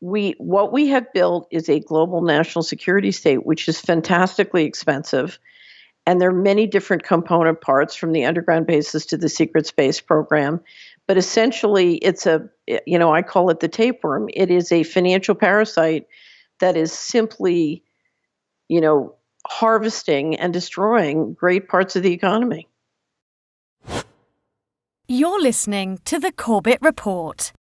what we have built is a global national security state, which is fantastically expensive. And there are many different component parts, from the underground bases to the secret space program. But essentially, I call it the tapeworm. It is a financial parasite that is simply, harvesting and destroying great parts of the economy. You're listening to the Corbett Report.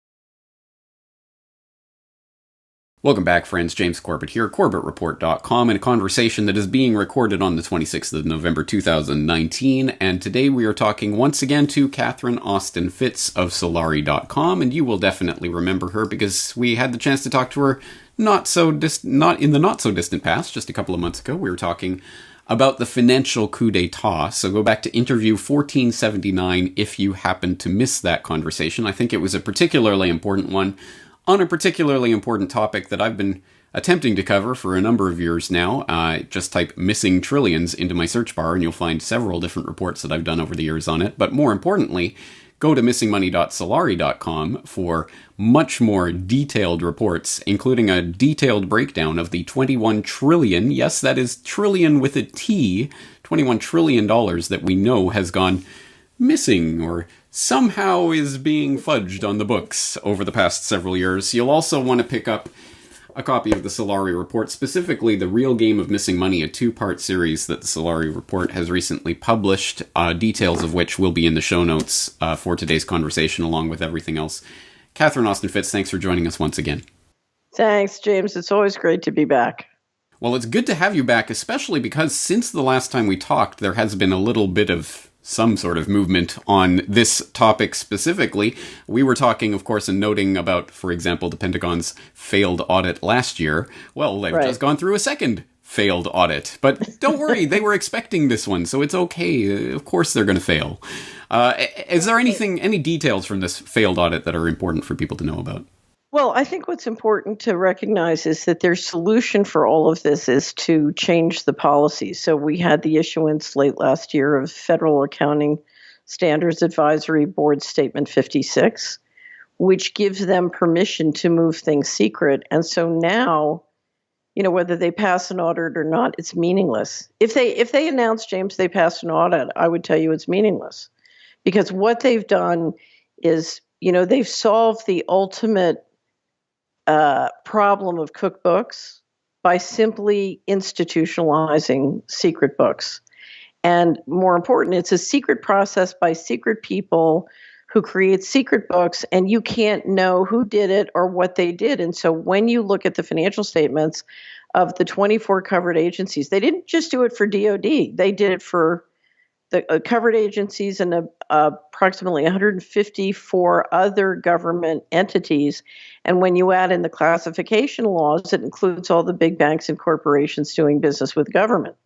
Welcome back, friends. James Corbett here, CorbettReport.com, in a conversation that is being recorded on the 26th of November 2019. And today we are talking once again to Catherine Austin Fitts of Solari.com. And you will definitely remember her because we had the chance to talk to her not in the not so distant past, just a couple of months ago. We were talking about the financial coup d'etat. So go back to interview 1479 if you happen to miss that conversation. I think it was a particularly important one on a particularly important topic that I've been attempting to cover for a number of years now. Just type missing trillions into my search bar and you'll find several different reports that I've done over the years on it. But more importantly, go to missingmoney.solari.com for much more detailed reports, including a detailed breakdown of the 21 trillion, yes, that is trillion with a T, $21 trillion that we know has gone missing or somehow is being fudged on the books over the past several years. You'll also want to pick up a copy of the Solari Report, specifically The Real Game of Missing Money, a two-part series that the Solari Report has recently published, details of which will be in the show notes for today's conversation, along with everything else. Catherine Austin Fitts, thanks for joining us once again. Thanks, James. It's always great to be back. Well, it's good to have you back, especially because since the last time we talked, there has been a little bit of some sort of movement on this topic specifically. We were talking, of course, and noting about, for example, the Pentagon's failed audit last year. Well, they've just gone through a second failed audit. But don't worry, they were expecting this one, so it's okay. Of course they're going to fail. Is there any details from this failed audit that are important for people to know about? Well, I think what's important to recognize is that their solution for all of this is to change the policy. So we had the issuance late last year of Federal Accounting Standards Advisory Board Statement 56, which gives them permission to move things secret. And so now, whether they pass an audit or not, it's meaningless. If they announce, James, they passed an audit, I would tell you it's meaningless. Because what they've done is, they've solved the ultimate problem of cookbooks by simply institutionalizing secret books. And more important, it's a secret process by secret people who create secret books, and you can't know who did it or what they did. And so when you look at the financial statements of the 24 covered agencies, they didn't just do it for DOD. They did it for the covered agencies and approximately 154 other government entities. And when you add in the classification laws, it includes all the big banks and corporations doing business with government.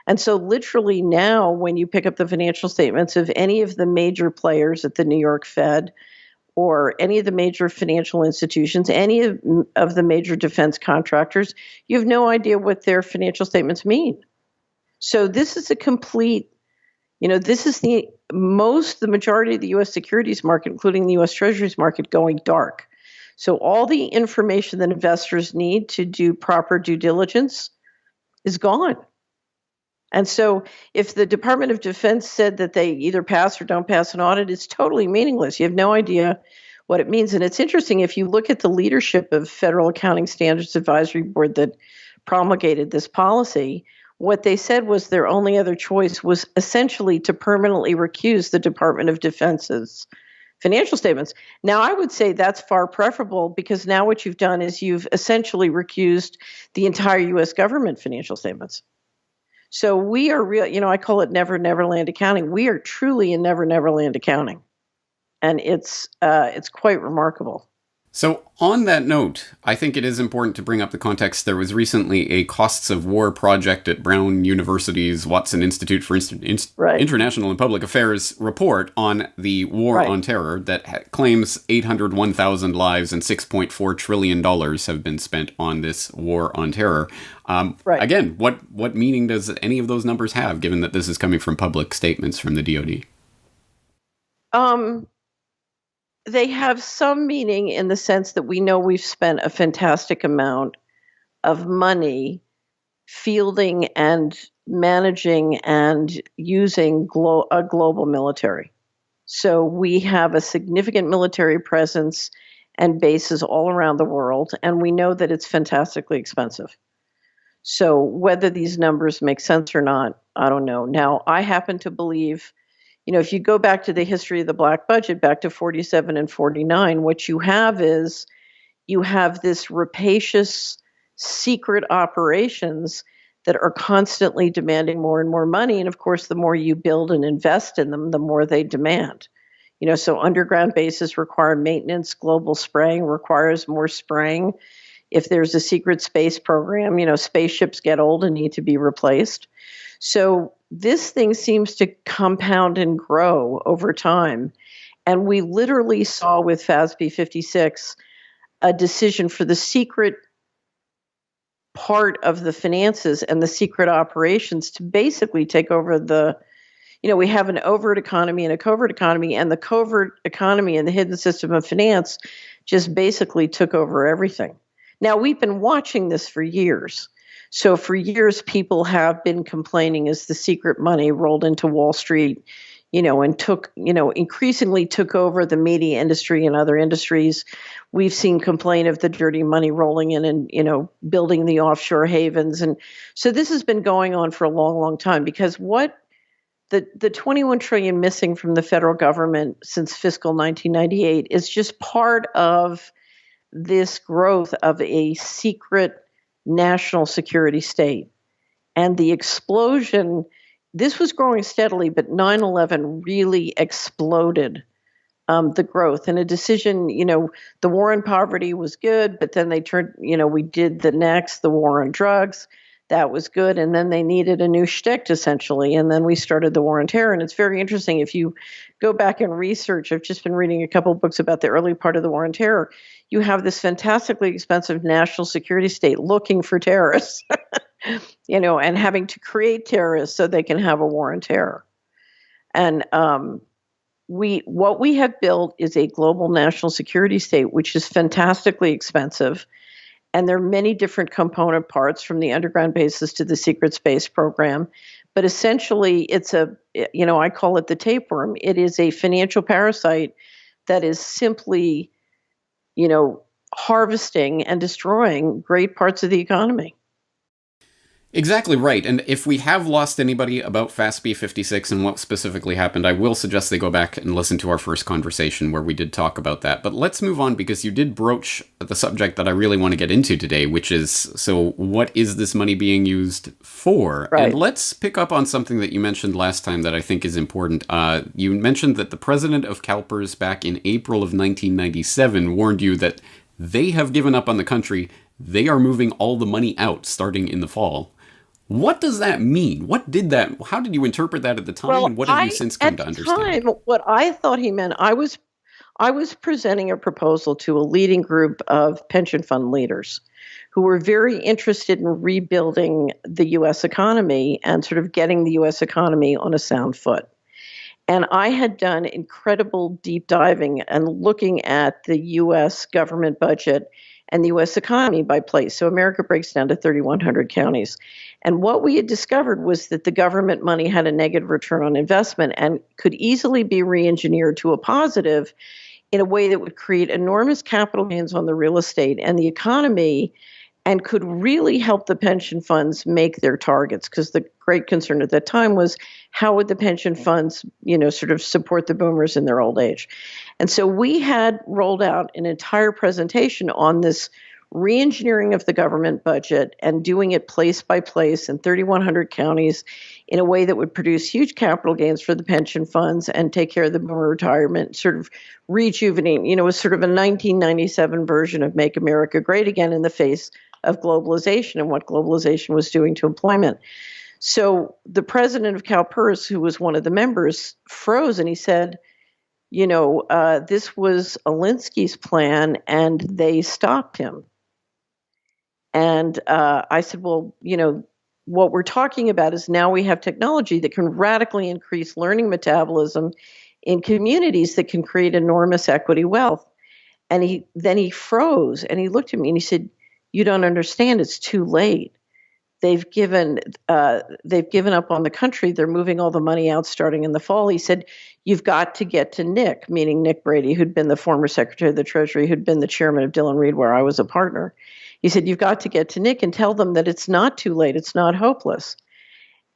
And so literally now, when you pick up the financial statements of any of the major players at the New York Fed or any of the major financial institutions, any of the major defense contractors, you have no idea what their financial statements mean. So this is a complete this is the majority of the U.S. securities market, including the U.S. Treasuries market, going dark. So all the information that investors need to do proper due diligence is gone. And so if the Department of Defense said that they either pass or don't pass an audit, it's totally meaningless. You have no idea what it means. And it's interesting, if you look at the leadership of Federal Accounting Standards Advisory Board that promulgated this policy, what they said was their only other choice was essentially to permanently recuse the Department of Defense's financial statements. Now, I would say that's far preferable, because now what you've done is you've essentially recused the entire U.S. government financial statements. So we are real, I call it Never Neverland accounting. We are truly in Never Neverland accounting. And it's quite remarkable. So on that note, I think it is important to bring up the context. There was recently a Costs of War project at Brown University's Watson Institute for International and Public Affairs report on the War on Terror that claims 801,000 lives and $6.4 trillion have been spent on this war on terror. Again, what meaning does any of those numbers have, given that this is coming from public statements from the DoD? they have some meaning in the sense that we know we've spent a fantastic amount of money fielding and managing and using a global military. So we have a significant military presence and bases all around the world, and we know that it's fantastically expensive. So whether these numbers make sense or not, I don't know. Now, I happen to believe, if you go back to the history of the black budget, back to 47 and 49, what you have is you have this rapacious secret operations that are constantly demanding more and more money. And of course, the more you build and invest in them, the more they demand. So underground bases require maintenance, global spraying requires more spraying. If there's a secret space program, spaceships get old and need to be replaced. So this thing seems to compound and grow over time. And we literally saw with FASB 56 a decision for the secret part of the finances and the secret operations to basically take over we have an overt economy and a covert economy, and the covert economy and the hidden system of finance just basically took over everything. Now, we've been watching this for years. So for years, people have been complaining as the secret money rolled into Wall Street, and increasingly took over the media industry and other industries. We've seen complaint of the dirty money rolling in and, building the offshore havens. And so this has been going on for a long, long time, because what the 21 trillion missing from the federal government since fiscal 1998 is just part of this growth of a secret national security state. And the explosion, this was growing steadily, but 9/11 really exploded the growth. And a decision, the war on poverty was good, but then they turned, we did the war on drugs. That was good. And then they needed a new shtick, essentially. And then we started the war on terror. And it's very interesting. If you go back and research, I've just been reading a couple of books about the early part of the war on terror. You have this fantastically expensive national security state looking for terrorists, and having to create terrorists so they can have a war on terror. And what we have built is a global national security state, which is fantastically expensive. And there are many different component parts, from the underground bases to the secret space program. But essentially, it's I call it the tapeworm. It is a financial parasite that is simply, harvesting and destroying great parts of the economy. Exactly right. And if we have lost anybody about FASB 56 and what specifically happened, I will suggest they go back and listen to our first conversation where we did talk about that. But let's move on, because you did broach the subject that I really want to get into today, which is, so what is this money being used for? Right. And let's pick up on something that you mentioned last time that I think is important. You mentioned that the president of CalPERS back in April of 1997 warned you that they have given up on the country. They are moving all the money out starting in the fall. What does that mean? How did you interpret that at the time? And what have you since come to understand? At the time, what I thought he meant, I was presenting a proposal to a leading group of pension fund leaders who were very interested in rebuilding the U.S. economy and sort of getting the U.S. economy on a sound foot. And I had done incredible deep diving and looking at the U.S. government budget and the U.S. economy by place. So America breaks down to 3,100 counties. And what we had discovered was that the government money had a negative return on investment and could easily be re-engineered to a positive in a way that would create enormous capital gains on the real estate and the economy, and could really help the pension funds make their targets. Because the great concern at that time was, how would the pension funds, sort of support the boomers in their old age? And so we had rolled out an entire presentation on this re-engineering of the government budget and doing it place by place in 3,100 counties in a way that would produce huge capital gains for the pension funds and take care of the boomer retirement, sort of rejuvenate, it was sort of a 1997 version of Make America Great Again in the face of globalization and what globalization was doing to employment. So the president of CalPERS, who was one of the members, froze, and he said, this was Alinsky's plan and they stopped him. And I said, well, what we're talking about is now we have technology that can radically increase learning metabolism in communities that can create enormous equity wealth. And he froze and he looked at me and he said, "You don't understand. It's too late. They've given up on the country. They're moving all the money out starting in the fall." He said, "You've got to get to Nick," meaning Nick Brady, who'd been the former Secretary of the Treasury, who'd been the chairman of Dillon Read, where I was a partner. He said, "You've got to get to Nick and tell them that it's not too late. It's not hopeless."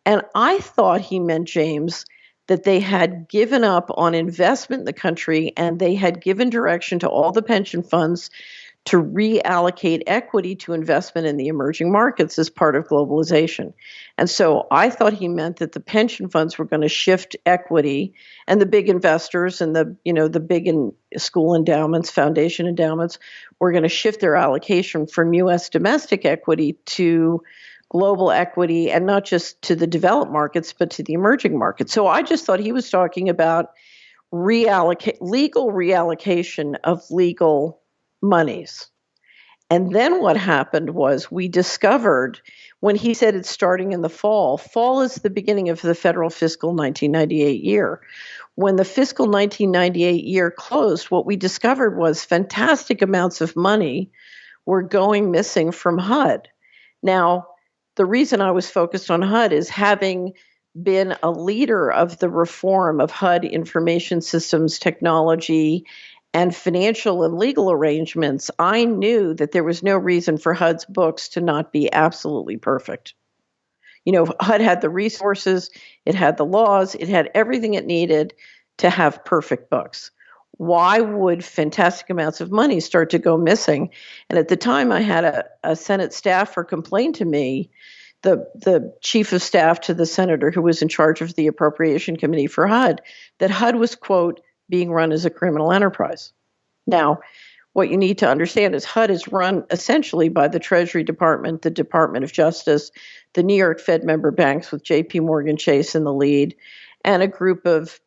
And I thought he meant, James, that they had given up on investment in the country and they had given direction to all the pension funds to reallocate equity to investment in the emerging markets as part of globalization. And so I thought he meant that the pension funds were going to shift equity, and the big investors and the big school endowments, foundation endowments were going to shift their allocation from US domestic equity to global equity, and not just to the developed markets, but to the emerging markets. So I just thought he was talking about legal reallocation of legal monies. And then what happened was we discovered, when he said it's starting in the fall is the beginning of the federal fiscal 1998 year. When the fiscal 1998 year closed, what we discovered was fantastic amounts of money were going missing from HUD. Now, the reason I was focused on HUD is, having been a leader of the reform of HUD information systems technology and financial and legal arrangements, I knew that there was no reason for HUD's books to not be absolutely perfect. HUD had the resources, it had the laws, it had everything it needed to have perfect books. Why would fantastic amounts of money start to go missing? And at the time, I had a Senate staffer complain to me, the chief of staff to the senator who was in charge of the appropriation committee for HUD, that HUD was, quote, being run as a criminal enterprise. Now, what you need to understand is HUD is run essentially by the Treasury Department, the Department of Justice, the New York Fed member banks with JP Morgan Chase in the lead, and a group of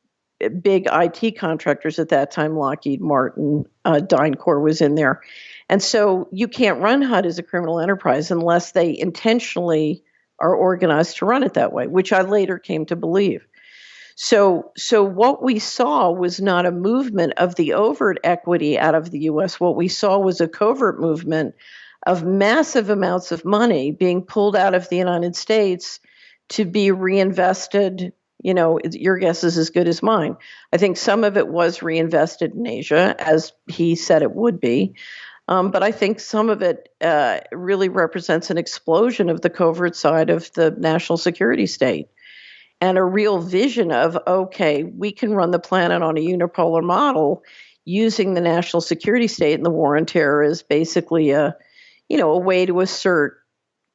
big IT contractors at that time, Lockheed Martin, DynCorp was in there. And so you can't run HUD as a criminal enterprise unless they intentionally are organized to run it that way, which I later came to believe. So what we saw was not a movement of the overt equity out of the U.S. What we saw was a covert movement of massive amounts of money being pulled out of the United States to be reinvested. Your guess is as good as mine. I think some of it was reinvested in Asia, as he said it would be. But I think some of it really represents an explosion of the covert side of the national security state, and a real vision of, okay, we can run the planet on a unipolar model using the national security state, and the war on terror is basically a way to assert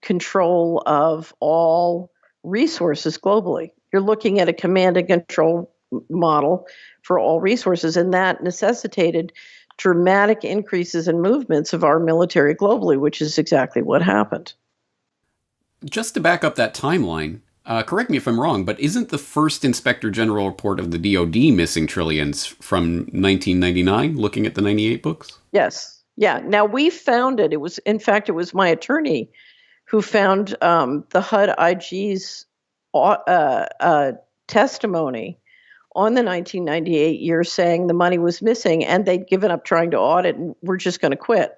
control of all resources globally. You're looking at a command and control model for all resources, and that necessitated dramatic increases in movements of our military globally, which is exactly what happened. Just to back up that timeline, correct me if I'm wrong, but isn't the first Inspector General report of the DoD missing trillions from 1999, looking at the 98 books? Yes. Yeah. Now, we found it. It was my attorney who found the HUD IG's testimony on the 1998 year saying the money was missing and they'd given up trying to audit and were just going to quit.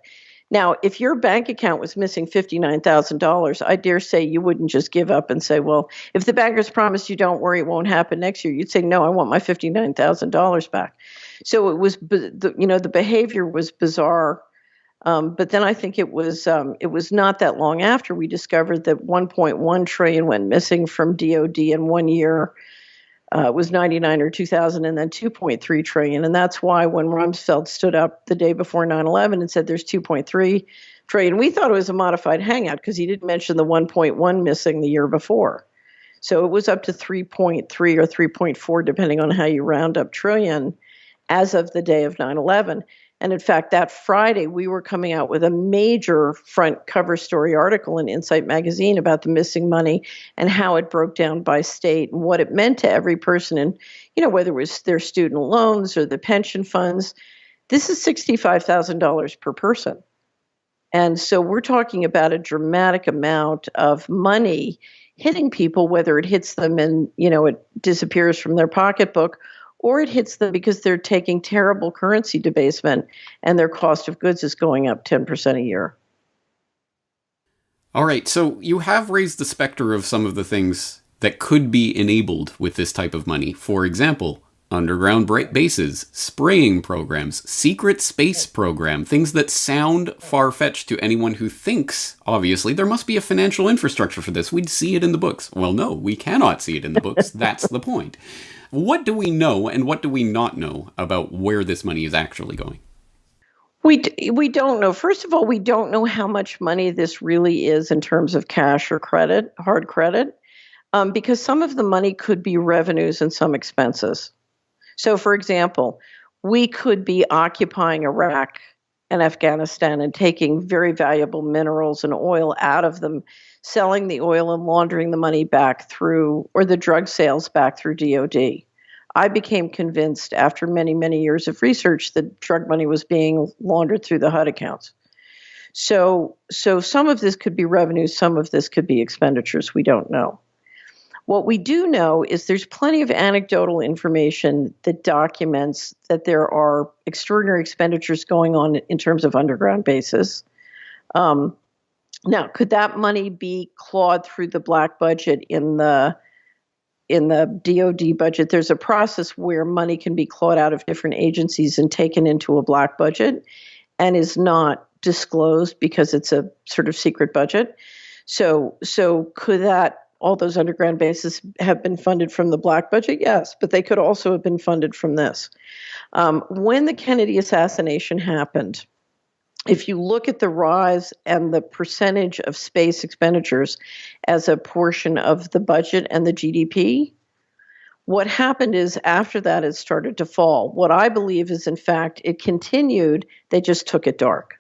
Now, if your bank account was missing $59,000, I dare say you wouldn't just give up and say, well, if the bankers promised you don't worry, it won't happen next year. You'd say, no, I want my $59,000 back. So it was, the behavior was bizarre. But then I think it was not that long after we discovered that 1.1 trillion went missing from DoD in 1 year. It was 99 or 2000, and then 2.3 trillion. And that's why when Rumsfeld stood up the day before 9/11 and said there's 2.3 trillion, we thought it was a modified hangout because he didn't mention the 1.1 missing the year before. So it was up to 3.3 or 3.4, depending on how you round up trillion, as of the day of 9/11. And in fact, that Friday, we were coming out with a major front cover story article in Insight magazine about the missing money and how it broke down by state and what it meant to every person. And, whether it was their student loans or the pension funds, this is $65,000 per person. And so we're talking about a dramatic amount of money hitting people, whether it hits them and, it disappears from their pocketbook, or it hits them because they're taking terrible currency debasement and their cost of goods is going up 10% a year. All right, so you have raised the specter of some of the things that could be enabled with this type of money. For example, underground bases, spraying programs, secret space program, things that sound far-fetched to anyone who thinks, obviously, there must be a financial infrastructure for this. We'd see it in the books. Well, no, we cannot see it in the books. That's the point. What do we know and what do we not know about where this money is actually going? We don't know. First of all, we don't know how much money this really is in terms of cash or credit, hard credit, because some of the money could be revenues and some expenses. So, for example, we could be occupying Iraq and Afghanistan and taking very valuable minerals and oil out of them, selling the oil and laundering the money back through, or the drug sales back through DOD. I became convinced after many, many years of research that drug money was being laundered through the HUD accounts. So some of this could be revenues, some of this could be expenditures. We don't know. What we do know is there's plenty of anecdotal information that documents that there are extraordinary expenditures going on in terms of underground bases. Now, could that money be clawed through the black budget in the DOD budget? There's a process where money can be clawed out of different agencies and taken into a black budget and is not disclosed because it's a sort of secret budget. So could all those underground bases have been funded from the black budget? Yes, but they could also have been funded from this. When the Kennedy assassination happened, if you look at the rise and the percentage of space expenditures as a portion of the budget and the GDP, what happened is after that it started to fall. What I believe is, in fact, it continued. They just took it dark.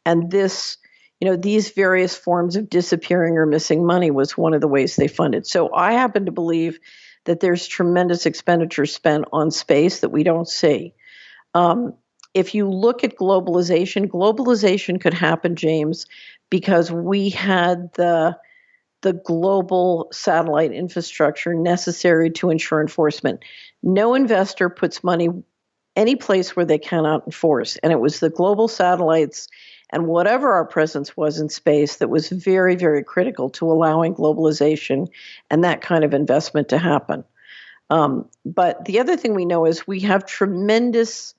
And this, these various forms of disappearing or missing money was one of the ways they funded. So I happen to believe that there's tremendous expenditure spent on space that we don't see. If you look at globalization could happen, James, because we had the global satellite infrastructure necessary to ensure enforcement. No investor puts money any place where they cannot enforce. And it was the global satellites and whatever our presence was in space that was very, very critical to allowing globalization and that kind of investment to happen. But the other thing we know is we have tremendous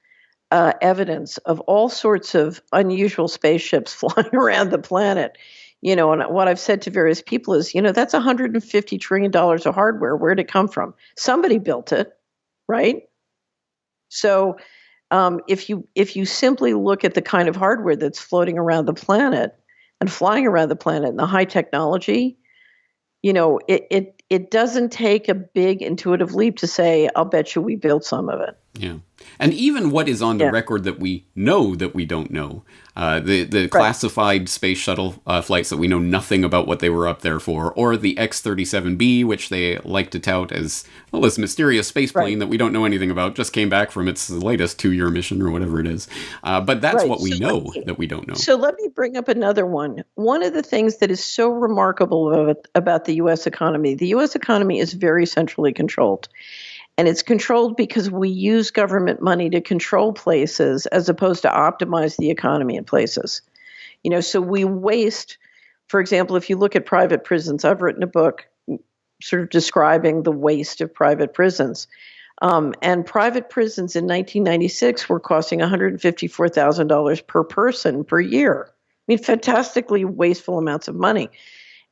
evidence of all sorts of unusual spaceships flying around the planet. And what I've said to various people is, that's $150 trillion of hardware. Where'd it come from? Somebody built it, right? So if you simply look at the kind of hardware that's floating around the planet and flying around the planet and the high technology, it doesn't take a big intuitive leap to say, I'll bet you we built some of it. Yeah. And even what is on the record that we know that we don't know, the classified space shuttle flights that we know nothing about what they were up there for, or the X-37B, which they like to tout as, this mysterious space plane that we don't know anything about, just came back from its latest 2-year mission or whatever it is. But that's what we know that we don't know. So let me bring up another one. One of the things that is so remarkable about the U.S. economy, the U.S. economy is very centrally controlled. And it's controlled because we use government money to control places as opposed to optimize the economy in places. So we waste, for example, if you look at private prisons, I've written a book sort of describing the waste of private prisons. And private prisons in 1996 were costing $154,000 per person per year. Fantastically wasteful amounts of money.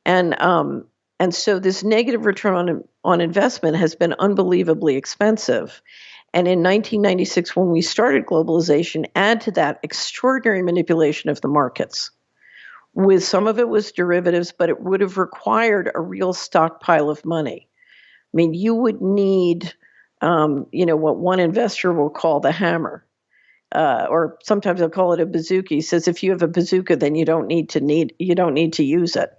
And so this negative return on investment has been unbelievably expensive. And in 1996, when we started globalization, add to that extraordinary manipulation of the markets. With some of it was derivatives, but it would have required a real stockpile of money. You would need, what one investor will call the hammer, or sometimes they'll call it a bazooka. He says, if you have a bazooka, then you don't need to use it.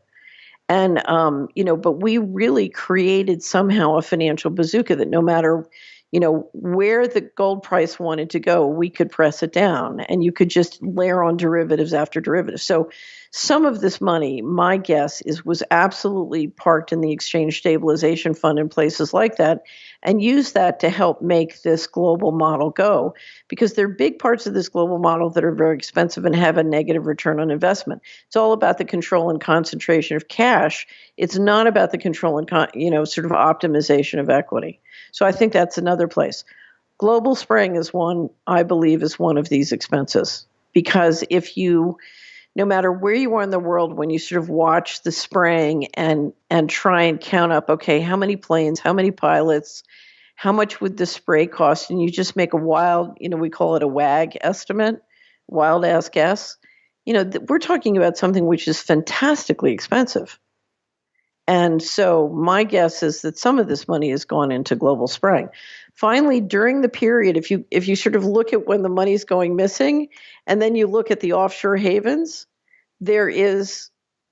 And, but we really created somehow a financial bazooka that no matter, where the gold price wanted to go, we could press it down and you could just layer on derivatives after derivatives. So some of this money, my guess was absolutely parked in the exchange stabilization fund in places like that and use that to help make this global model go, because there are big parts of this global model that are very expensive and have a negative return on investment. It's all about the control and concentration of cash. It's not about the control and sort of optimization of equity. So I think that's another place. Global Spring is one, I believe, is one of these expenses, because no matter where you are in the world, when you sort of watch the spraying and try and count up, okay, how many planes, how many pilots, how much would the spray cost? And you just make a wild, we call it a WAG estimate, wild ass guess. We're talking about something which is fantastically expensive. And so my guess is that some of this money has gone into Global Spring. Finally, during the period, if you sort of look at when the money's going missing, and then you look at the offshore havens, there is,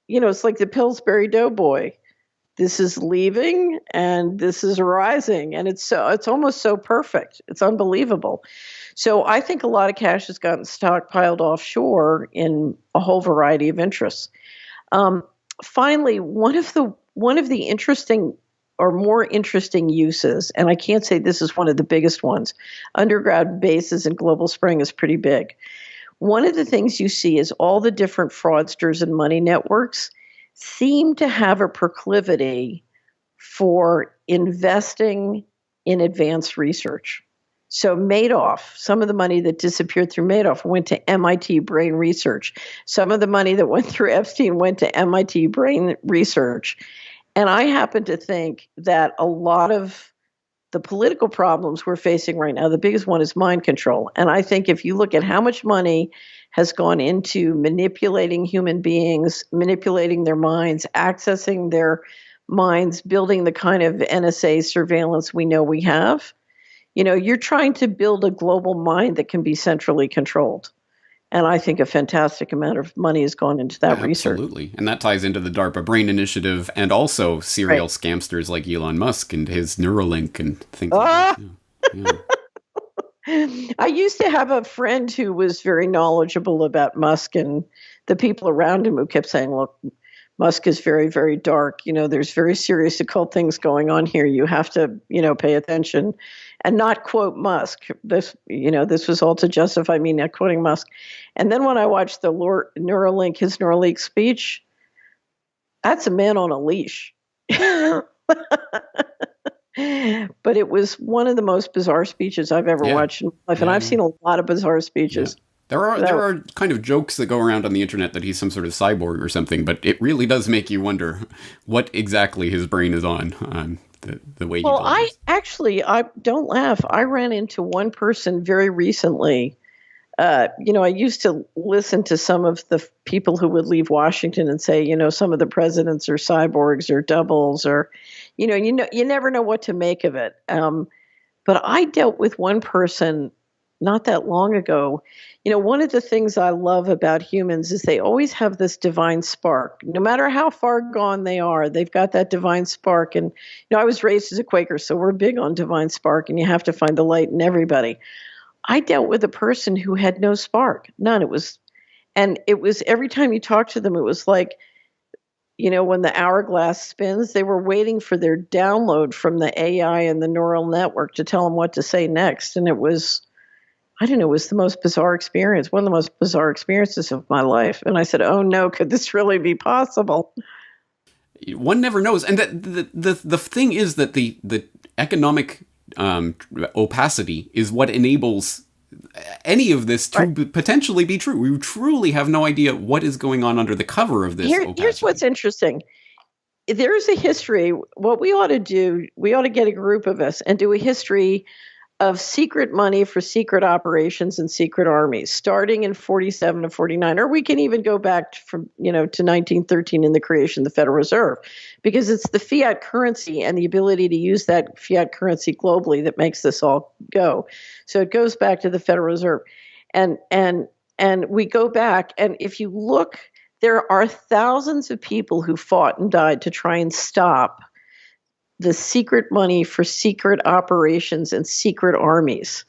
it's like the Pillsbury Doughboy. This is leaving and this is rising, and it's almost so perfect. It's unbelievable. So I think a lot of cash has gotten stockpiled offshore in a whole variety of interests. Finally, one of the interesting or more interesting uses, and I can't say this is one of the biggest ones, underground bases in Global Spring is pretty big. One of the things you see is all the different fraudsters and money networks seem to have a proclivity for investing in advanced research. So Madoff, some of the money that disappeared through Madoff went to MIT Brain Research. Some of the money that went through Epstein went to MIT Brain Research. And I happen to think that a lot of the political problems we're facing right now, the biggest one is mind control. And I think if you look at how much money has gone into manipulating human beings, manipulating their minds, accessing their minds, building the kind of NSA surveillance we know we have, you're trying to build a global mind that can be centrally controlled. And I think a fantastic amount of money has gone into that research. Absolutely. And that ties into the DARPA Brain Initiative and also serial scamsters like Elon Musk and his Neuralink and things like that. Yeah. I used to have a friend who was very knowledgeable about Musk and the people around him who kept saying, look, Musk is very, very dark. There's very serious occult things going on here. You have to, pay attention and not quote Musk. This was all to justify me not quoting Musk. And then when I watched his Neuralink speech, that's a man on a leash. But it was one of the most bizarre speeches I've ever watched in my life. And I've seen a lot of bizarre speeches. Yeah. There are kind of jokes that go around on the internet that he's some sort of cyborg or something, but it really does make you wonder what exactly his brain is on. The way. Well, I don't laugh. I ran into one person very recently. I used to listen to some of the people who would leave Washington and say, some of the presidents are cyborgs or doubles, or, you never know what to make of it. But I dealt with one person not that long ago. One of the things I love about humans is they always have this divine spark. No matter how far gone they are, they've got that divine spark. And, I was raised as a Quaker, so we're big on divine spark, and you have to find the light in everybody. I dealt with a person who had no spark, none. It was every time you talk to them, it was like, when the hourglass spins, they were waiting for their download from the AI and the neural network to tell them what to say next. And it was the most bizarre experience, one of the most bizarre experiences of my life. And I said, oh no, could this really be possible? One never knows. And the thing is that the economic opacity is what enables any of this to potentially be true. We truly have no idea what is going on under the cover of this opacity. Here's what's interesting. There is a history. What we ought to do, we ought to get a group of us and do a history of secret money for secret operations and secret armies, starting in 47 to 49, or we can even go back from, to 1913 in the creation of the Federal Reserve, because it's the fiat currency and the ability to use that fiat currency globally that makes this all go. So it goes back to the Federal Reserve, and we go back, and if you look, there are thousands of people who fought and died to try and stop the secret money for secret operations and secret armies.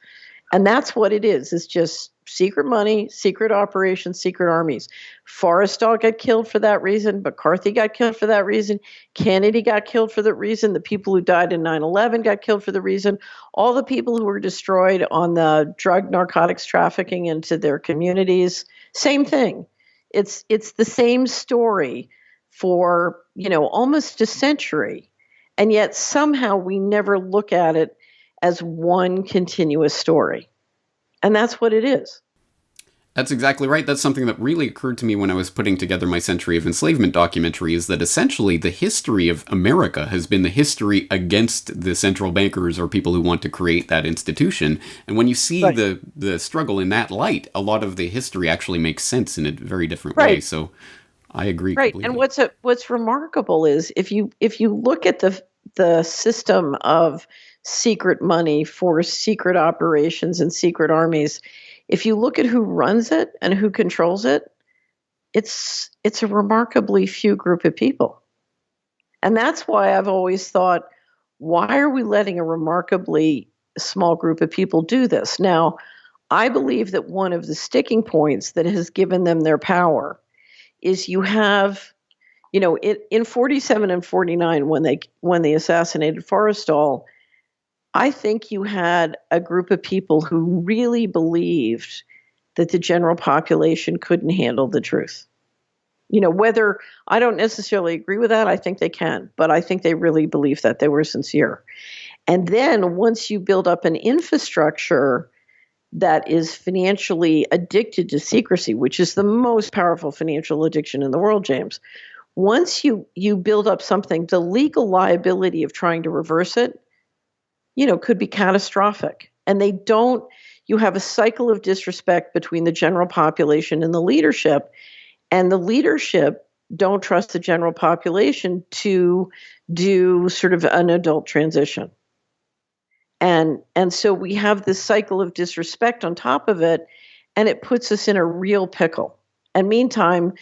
And that's what it is. It's just secret money, secret operations, secret armies. Forrestal got killed for that reason. McCarthy got killed for that reason. Kennedy got killed for that reason. The people who died in 9/11 got killed for the reason. All the people who were destroyed on the drug narcotics trafficking into their communities, same thing. It's the same story for, almost a century. And yet somehow we never look at it as one continuous story. And that's what it is. That's exactly right. That's something that really occurred to me when I was putting together my Century of Enslavement documentary, is that essentially the history of America has been the history against the central bankers or people who want to create that institution. And when you see Right. the struggle in that light, a lot of the history actually makes sense in a very different way. So I agree Right. completely. And what's remarkable is if you look at the system of secret money for secret operations and secret armies, if you look at who runs it and who controls it, it's a remarkably few group of people. And that's why I've always thought, why are we letting a remarkably small group of people do this? Now, I believe that one of the sticking points that has given them their power is you have, in 47 and 49, when they assassinated Forrestal, I think you had a group of people who really believed that the general population couldn't handle the truth. Whether I don't necessarily agree with that, I think they can, but I think they really believe that they were sincere. And then once you build up an infrastructure that is financially addicted to secrecy, which is the most powerful financial addiction in the world, James, once you build up something, the legal liability of trying to reverse it, could be catastrophic. And you have a cycle of disrespect between the general population and the leadership don't trust the general population to do sort of an adult transition. And so we have this cycle of disrespect on top of it, and it puts us in a real pickle. And meantime,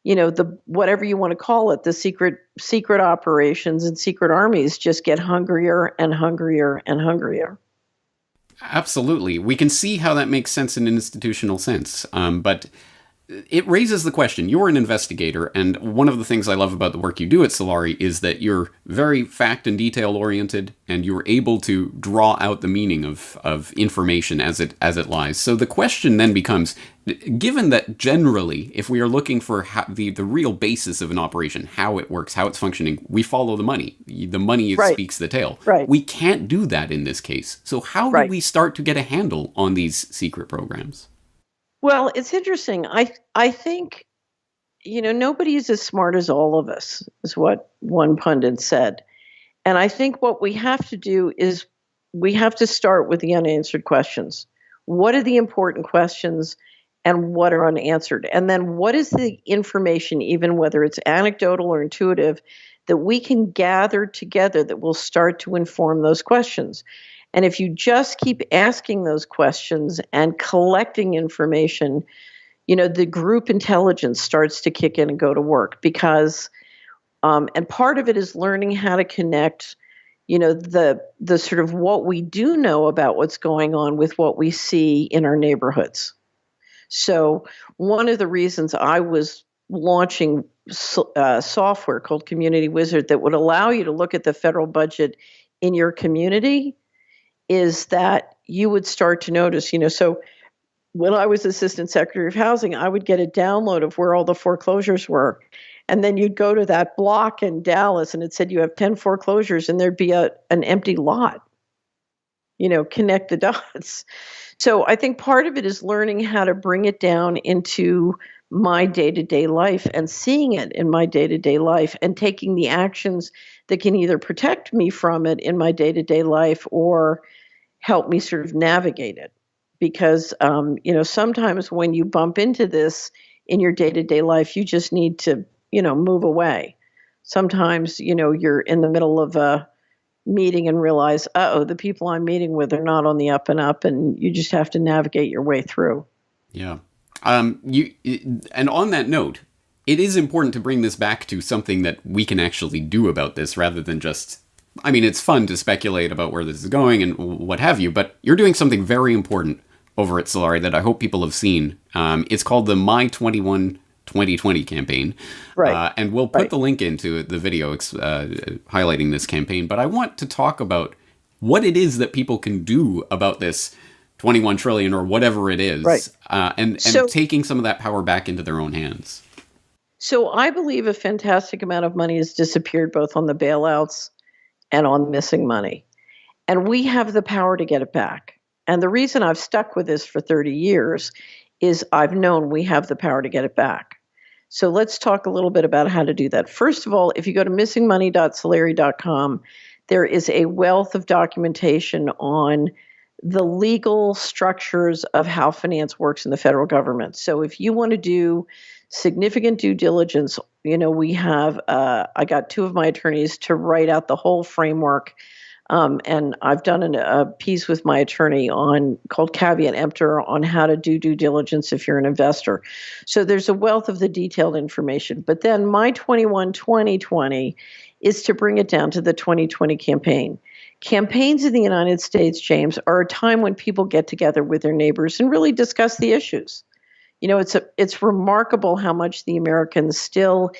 the whatever you want to call it, the secret operations and secret armies just get hungrier and hungrier and hungrier. Absolutely. We can see how that makes sense in an institutional sense. But it raises the question. You're an investigator, and one of the things I love about the work you do at Solari is that you're very fact and detail oriented, and you're able to draw out the meaning of information as it lies. So the question then becomes, given that generally, if we are looking for the real basis of an operation, how it works, how it's functioning, we follow the money. The money speaks the tale. Right. We can't do that in this case. So how do we start to get a handle on these secret programs? Well, it's interesting. I think, nobody is as smart as all of us, is what one pundit said. And I think what we have to do is we have to start with the unanswered questions. What are the important questions and what are unanswered? And then what is the information, even whether it's anecdotal or intuitive, that we can gather together that will start to inform those questions? And if you just keep asking those questions and collecting information, the group intelligence starts to kick in and go to work because, and part of it is learning how to connect, the sort of what we do know about what's going on with what we see in our neighborhoods. So one of the reasons I was launching software called Community Wizard that would allow you to look at the federal budget in your community is that you would start to notice, so when I was Assistant Secretary of Housing, I would get a download of where all the foreclosures were. And then you'd go to that block in Dallas and it said you have 10 foreclosures and there'd be an empty lot. Connect the dots. So I think part of it is learning how to bring it down into my day-to-day life and seeing it in my day-to-day life and taking the actions that can either protect me from it in my day-to-day life or help me sort of navigate it. Because, sometimes when you bump into this in your day-to-day life, you just need to, move away. Sometimes, you're in the middle of a meeting and realize, the people I'm meeting with are not on the up and up, and you just have to navigate your way through. Yeah. And on that note, it is important to bring this back to something that we can actually do about this rather than just I mean, it's fun to speculate about where this is going and what have you, but you're doing something very important over at Solari that I hope people have seen. It's called the My 21 2020 campaign. Right. And we'll put the link into the video highlighting this campaign. But I want to talk about what it is that people can do about this 21 trillion or whatever it is, right. And taking some of that power back into their own hands. So I believe a fantastic amount of money has disappeared both on the bailouts and on missing money. And we have the power to get it back. And the reason I've stuck with this for 30 years is I've known we have the power to get it back. So let's talk a little bit about how to do that. First of all, if you go to missingmoney.solari.com, there is a wealth of documentation on the legal structures of how finance works in the federal government. So if you want to do significant due diligence, we have, I got two of my attorneys to write out the whole framework. And I've done a piece with my attorney called Caveat Emptor on how to do due diligence if you're an investor. So there's a wealth of the detailed information. But then my 21 2020 is to bring it down to the 2020 campaign. Campaigns in the United States, James, are a time when people get together with their neighbors and really discuss the issues. It's remarkable how much the Americans still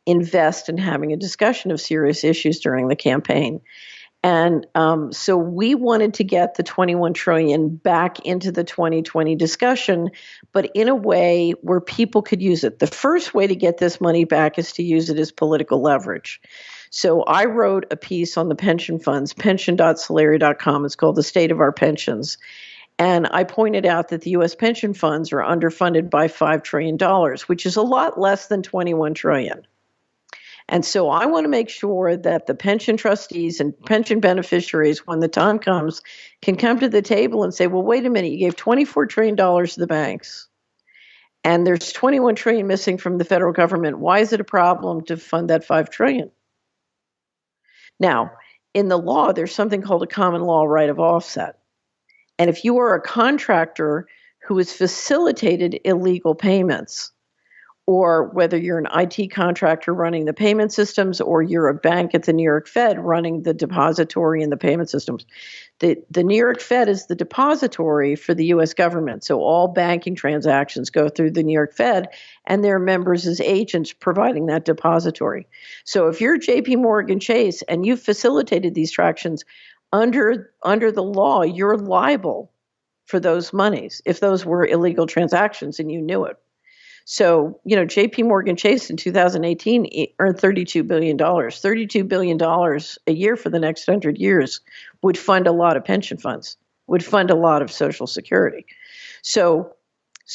invest in having a discussion of serious issues during the campaign. And so we wanted to get the 21 trillion back into the 2020 discussion, but in a way where people could use it. The first way to get this money back is to use it as political leverage. So I wrote a piece on the pension funds, pension.solari.com. It's called The State of Our Pensions. And I pointed out that the U.S. pension funds are underfunded by $5 trillion, which is a lot less than 21 trillion. And so I want to make sure that the pension trustees and pension beneficiaries, when the time comes, can come to the table and say, well, wait a minute, you gave $24 trillion to the banks, and there's 21 trillion missing from the federal government. Why is it a problem to fund that 5 trillion? Now, in the law, there's something called a common law right of offset. And if you are a contractor who has facilitated illegal payments, or whether you're an IT contractor running the payment systems, or you're a bank at the New York Fed running the depository and the payment systems. The New York Fed is the depository for the U.S. government. So all banking transactions go through the New York Fed, and their members as agents providing that depository. So if you're J.P. Morgan Chase and you've facilitated these transactions, under the law, you're liable for those monies if those were illegal transactions and you knew it. So, J.P. Morgan Chase in 2018 earned $32 billion. $32 billion a year for the next 100 years would fund a lot of pension funds, would fund a lot of Social Security. So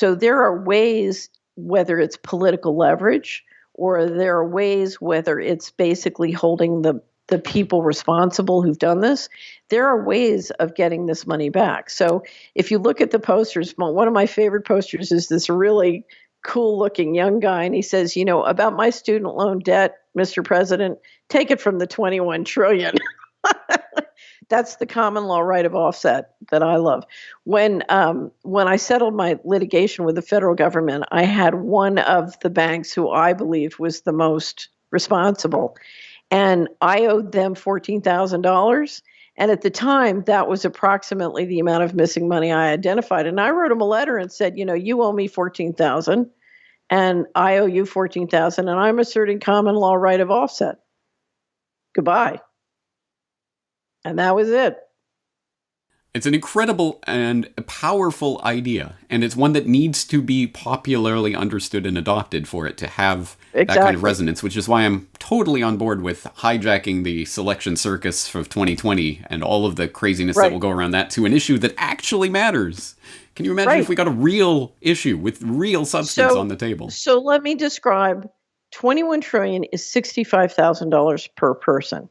there are ways, whether it's political leverage or there are ways, whether it's basically holding the people responsible who've done this, there are ways of getting this money back. So if you look at the posters, one of my favorite posters is this really cool looking young guy. And he says, about my student loan debt, Mr. President, take it from the 21 trillion. That's the common law right of offset that I love. When I settled my litigation with the federal government, I had one of the banks who I believed was the most responsible, and I owed them $14,000. And at the time, that was approximately the amount of missing money I identified. And I wrote him a letter and said, you owe me $14,000 and I owe you $14,000 and I'm asserting common law right of offset. Goodbye. And that was it. It's an incredible and powerful idea, and it's one that needs to be popularly understood and adopted for it to have that kind of resonance, which is why I'm totally on board with hijacking the selection circus of 2020 and all of the craziness that will go around that to an issue that actually matters. Can you imagine if we got a real issue with real substance on the table? So let me describe. 21 trillion is $65,000 per person.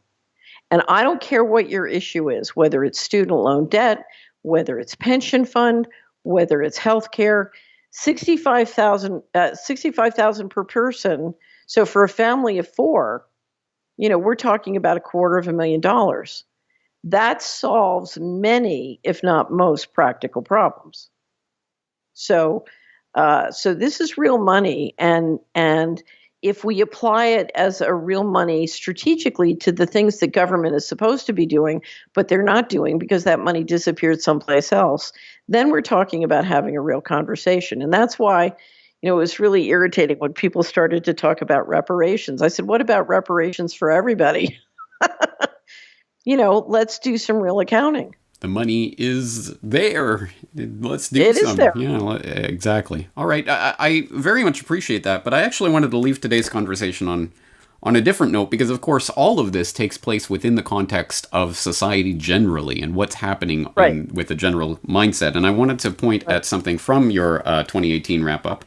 And I don't care what your issue is, whether it's student loan debt, whether it's pension fund, whether it's health care, $65,000 per person. So for a family of four, we're talking about $250,000. That solves many, if not most, practical problems. So this is real money, and if we apply it as a real money strategically to the things that government is supposed to be doing, but they're not doing because that money disappeared someplace else, then we're talking about having a real conversation. And that's why, it was really irritating when people started to talk about reparations. I said, what about reparations for everybody? Let's do some real accounting. The money is there. Let's do it some. Is there. Yeah, exactly. All right. I very much appreciate that, but I actually wanted to leave today's conversation on a different note, because of course all of this takes place within the context of society generally and what's happening with the general mindset. And I wanted to point at something from your 2018 wrap-up,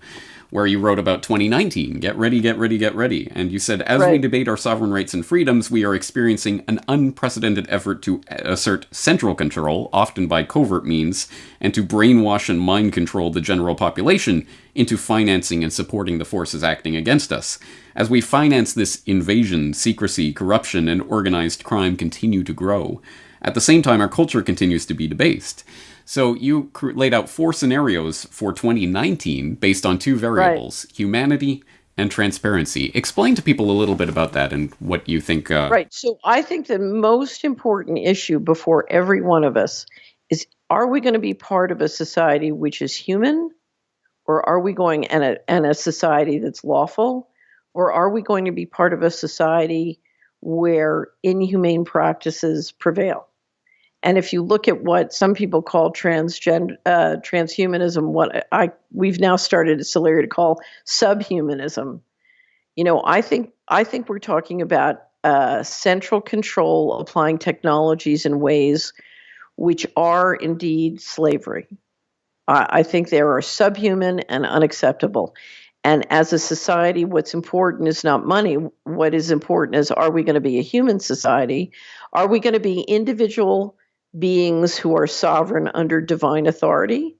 where you wrote about 2019. Get ready, get ready, get ready. And you said, as we debate our sovereign rights and freedoms, we are experiencing an unprecedented effort to assert central control, often by covert means, and to brainwash and mind control the general population into financing and supporting the forces acting against us. As we finance this invasion, secrecy, corruption, and organized crime continue to grow. At the same time, our culture continues to be debased. So you laid out 4 scenarios for 2019 based on 2 variables, humanity and transparency. Explain to people a little bit about that and what you think. Right. So I think the most important issue before every one of us is, are we going to be part of a society which is human, or are we going in a society that's lawful, or are we going to be part of a society where inhumane practices prevail? And if you look at what some people call transhumanism, what we've now started at Celery to call subhumanism, I think we're talking about central control, applying technologies in ways which are indeed slavery. I think they are subhuman and unacceptable. And as a society, what's important is not money. What is important is, are we going to be a human society? Are we going to be individual beings who are sovereign under divine authority?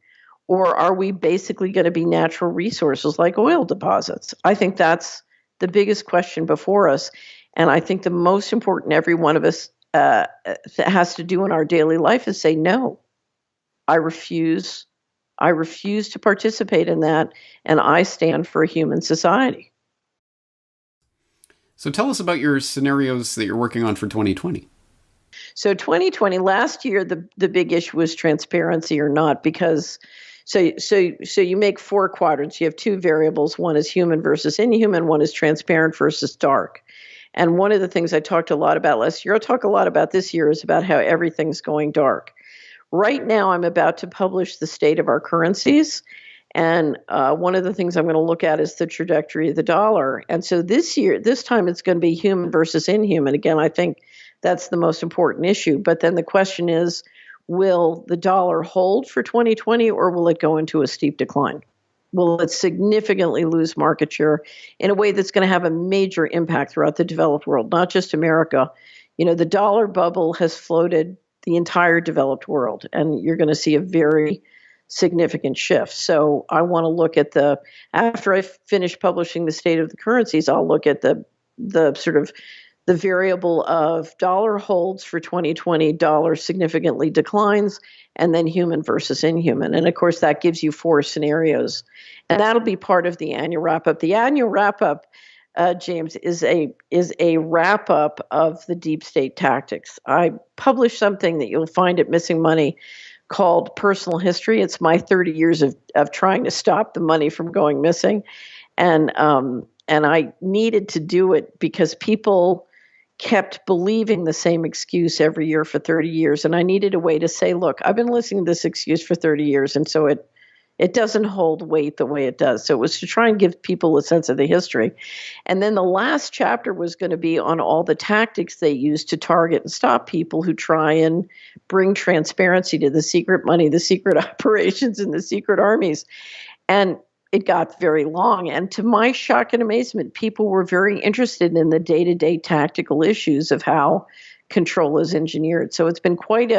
Or are we basically going to be natural resources like oil deposits? I think that's the biggest question before us. And I think the most important every one of us has to do in our daily life is say, no, I refuse to participate in that, and I stand for a human society. So tell us about your scenarios that you're working on for 2020. So 2020, last year, the big issue was transparency or not, because so you make 4 quadrants. You have 2 variables. One is human versus inhuman. One is transparent versus dark. And one of the things I talked a lot about last year, I'll talk a lot about this year, is about how everything's going dark. Right now, I'm about to publish the state of our currencies. And one of the things I'm going to look at is the trajectory of the dollar. And so this time it's going to be human versus inhuman. Again, I think that's the most important issue. But then the question is, will the dollar hold for 2020, or will it go into a steep decline? Will it significantly lose market share in a way that's going to have a major impact throughout the developed world, not just America? The dollar bubble has floated the entire developed world, and you're going to see a very significant shift. So I want to look at after I finish publishing the state of the currencies, I'll look at the sort of the variable of dollar holds for 2020, dollar significantly declines, and then human versus inhuman. And of course, that gives you 4 scenarios. And that'll be part of the annual wrap-up. The annual wrap-up, James, is a wrap-up of the deep state tactics. I published something that you'll find at Missing Money called Personal History. It's my 30 years of trying to stop the money from going missing. And I needed to do it because people kept believing the same excuse every year for 30 years. And I needed a way to say, look, I've been listening to this excuse for 30 years, and so it doesn't hold weight the way it does. So it was to try and give people a sense of the history. And then the last chapter was going to be on all the tactics they use to target and stop people who try and bring transparency to the secret money, the secret operations, and the secret armies. And it got very long. And to my shock and amazement, people were very interested in the day-to-day tactical issues of how control is engineered. So it's been quite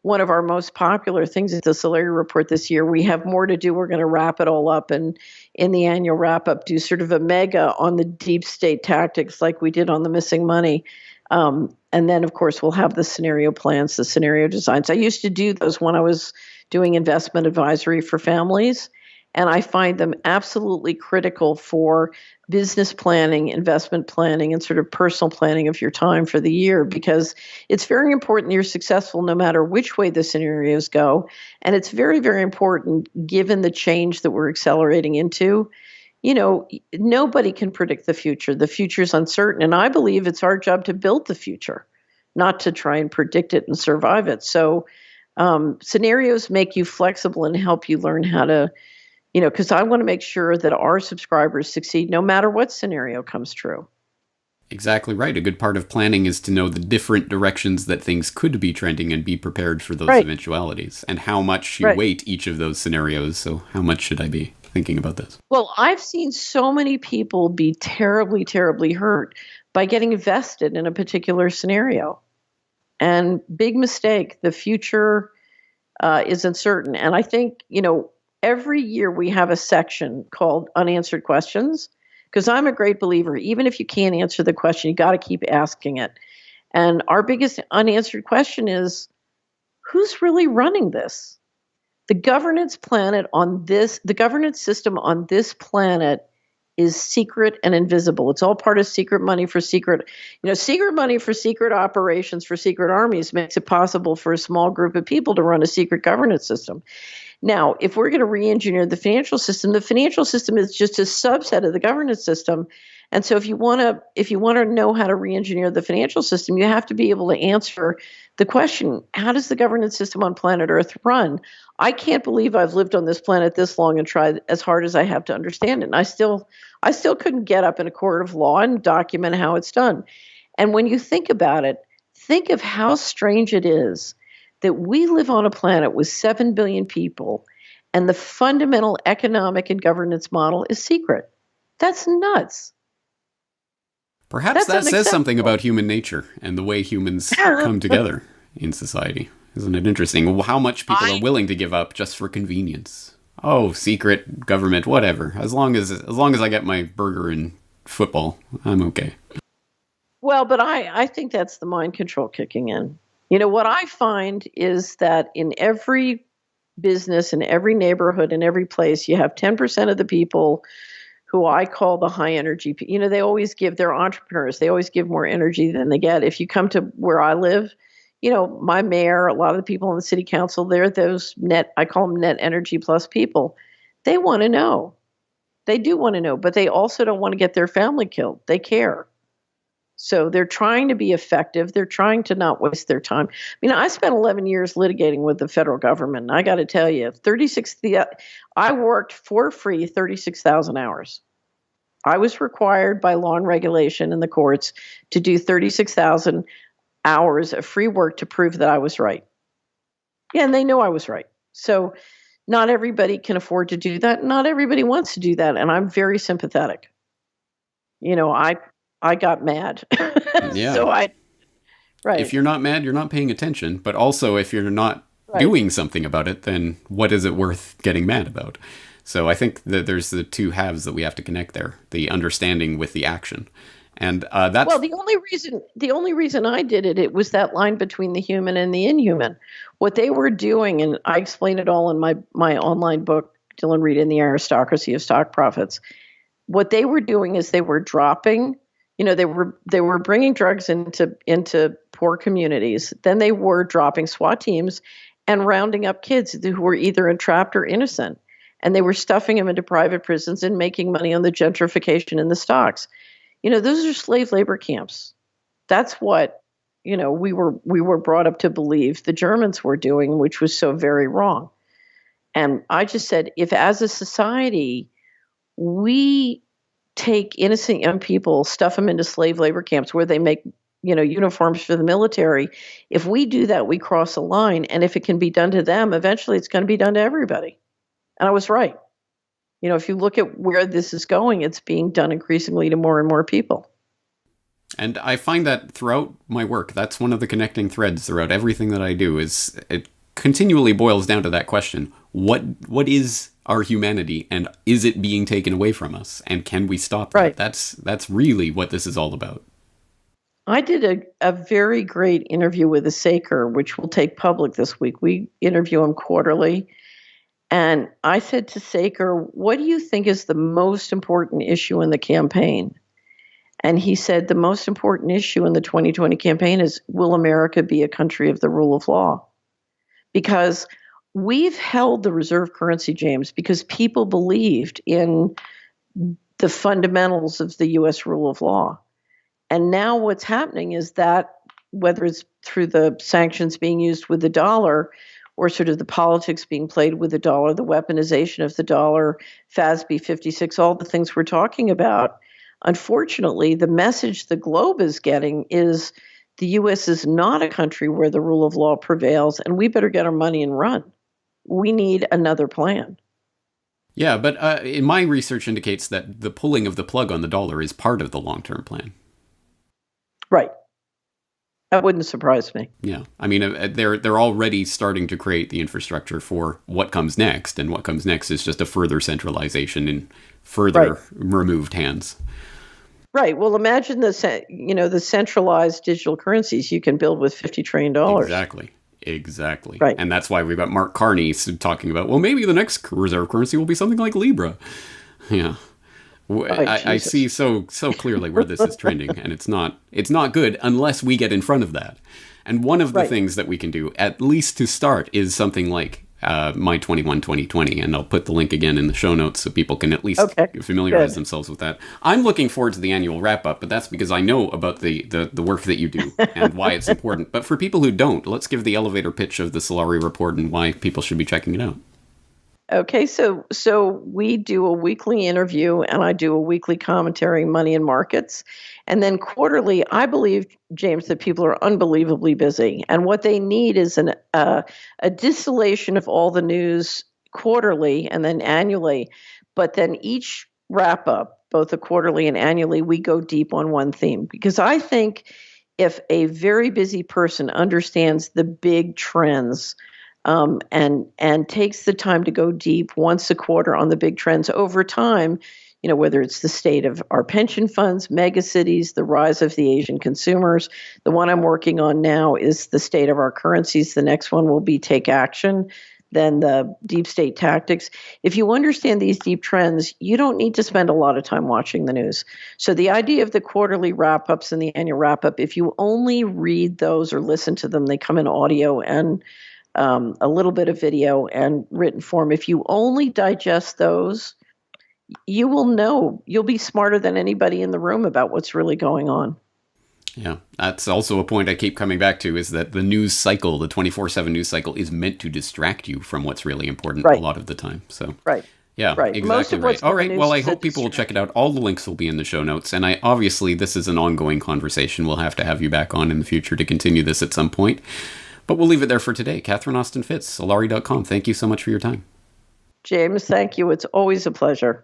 one of our most popular things at the Celery Report this year. We have more to do. We're going to wrap it all up, and in the annual wrap-up, do sort of a mega on the deep state tactics like we did on the Missing Money. And then, of course, we'll have the scenario plans, the scenario designs. I used to do those when I was doing investment advisory for families, and I find them absolutely critical for business planning, investment planning, and sort of personal planning of your time for the year, because it's very important you're successful no matter which way the scenarios go. And it's very, very important given the change that we're accelerating into. Nobody can predict the future. The future is uncertain. And I believe it's our job to build the future, not to try and predict it and survive it. So scenarios make you flexible and help you learn how to, because I want to make sure that our subscribers succeed no matter what scenario comes true. Exactly right. A good part of planning is to know the different directions that things could be trending and be prepared for those eventualities, and how much you weight each of those scenarios. So how much should I be thinking about this? Well, I've seen so many people be terribly, terribly hurt by getting vested in a particular scenario. And big mistake. The future is uncertain. And I think, every year we have a section called Unanswered Questions, because I'm a great believer, even if you can't answer the question, you got to keep asking it. And our biggest unanswered question is, who's really running this? The governance system on this planet is secret and invisible. It's all part of secret money for secret operations for secret armies makes it possible for a small group of people to run a secret governance system. Now, if we're going to re-engineer the financial system is just a subset of the governance system. And so if you want to know how to re-engineer the financial system, you have to be able to answer the question, how does the governance system on planet Earth run? I can't believe I've lived on this planet this long and tried as hard as I have to understand it. And I still couldn't get up in a court of law and document how it's done. And when you think about it, think of how strange it is that we live on a planet with 7 billion people and the fundamental economic and governance model is secret. That's nuts. Perhaps that says something about human nature and the way humans come together in society. Isn't it interesting how much people are willing to give up just for convenience? Oh, secret, government, whatever. As long as I get my burger and football, I'm okay. Well, but I think that's the mind control kicking in. What I find is that in every business, in every neighborhood, in every place, you have 10% of the people who I call the high energy. They're entrepreneurs. They always give more energy than they get. If you come to where I live, my mayor, a lot of the people in the city council, they're those I call them net energy plus people. They want to know. They do want to know, but they also don't want to get their family killed. They care. So they're trying to be effective. They're trying to not waste their time. I spent 11 years litigating with the federal government. And I got to tell you, I worked for free 36,000 hours. I was required by law and regulation in the courts to do 36,000 hours of free work to prove that I was right. Yeah, and they know I was right. So not everybody can afford to do that. Not everybody wants to do that. And I'm very sympathetic. I got mad. Yeah. So right. If you're not mad, you're not paying attention. But also, if you're not doing something about it, then what is it worth getting mad about? So I think that there's the two halves that we have to connect there: the understanding with the action, and that's the only reason I did it was that line between the human and the inhuman. What they were doing, and I explain it all in my online book, Dylan Reed and the Aristocracy of Stock Profits. What they were doing is they were dropping. They were bringing drugs into poor communities. Then they were dropping SWAT teams and rounding up kids who were either entrapped or innocent. And they were stuffing them into private prisons and making money on the gentrification in the stocks. Those are slave labor camps. That's what, we were brought up to believe the Germans were doing, which was so very wrong. And I just said, if as a society, we take innocent young people, stuff them into slave labor camps where they make, uniforms for the military. If we do that, we cross a line. And if it can be done to them, eventually it's going to be done to everybody. And I was right. If you look at where this is going, it's being done increasingly to more and more people. And I find that throughout my work, that's one of the connecting threads throughout everything that I do, is it continually boils down to that question. What is our humanity, and is it being taken away from us? And can we stop that? Right. That's really what this is all about. I did a very great interview with a Saker, which will take public this week. We interview him quarterly. And I said to Saker, what do you think is the most important issue in the campaign? And he said, the most important issue in the 2020 campaign is, will America be a country of the rule of law? Because we've held the reserve currency, James, because people believed in the fundamentals of the U.S. rule of law. And now what's happening is that, whether it's through the sanctions being used with the dollar, or sort of the politics being played with the dollar, the weaponization of the dollar, FASB 56, all the things we're talking about, unfortunately, the message the globe is getting is the U.S. is not a country where the rule of law prevails, and we better get our money and run. We need another plan. Yeah, but my research indicates that the pulling of the plug on the dollar is part of the long-term plan. Right. That wouldn't surprise me. Yeah. I mean, they're already starting to create the infrastructure for what comes next, and what comes next is just a further centralization in further removed hands. Right. Well, imagine the centralized digital currencies you can build with $50 trillion. Exactly. Right. And that's why we've got Mark Carney talking about, well, maybe the next reserve currency will be something like Libra. Yeah. I see so clearly where this is trending, and it's not good unless we get in front of that. And one of the things that we can do, at least to start, is something like My 21 2020, and I'll put the link again in the show notes so people can at least familiarize themselves with that. I'm looking forward to the annual wrap-up, but that's because I know about the work that you do and why it's important. But for people who don't, let's give the elevator pitch of the Solari Report and why people should be checking it out. Okay, so we do a weekly interview, and I do a weekly commentary, Money and Markets. And then quarterly, I believe, James, that people are unbelievably busy. And what they need is a distillation of all the news quarterly and then annually. But then each wrap up, both the quarterly and annually, we go deep on one theme. Because I think if a very busy person understands the big trends, and takes the time to go deep once a quarter on the big trends over time, whether it's the state of our pension funds, megacities, the rise of the Asian consumers. The one I'm working on now is the state of our currencies. The next one will be take action, then the deep state tactics. If you understand these deep trends, you don't need to spend a lot of time watching the news. So the idea of the quarterly wrap-ups and the annual wrap-up, if you only read those or listen to them, they come in audio and a little bit of video and written form. If you only digest those, you will know. You'll be smarter than anybody in the room about what's really going on. Yeah, that's also a point I keep coming back to, is that the news cycle, the 24/7 news cycle, is meant to distract you from what's really important a lot of the time. So yeah, exactly right. All right, well, I hope people will check it out. All the links will be in the show notes. And obviously, this is an ongoing conversation. We'll have to have you back on in the future to continue this at some point. But we'll leave it there for today. Catherine Austin Fitts, Solari.com. Thank you so much for your time. James, thank you. It's always a pleasure.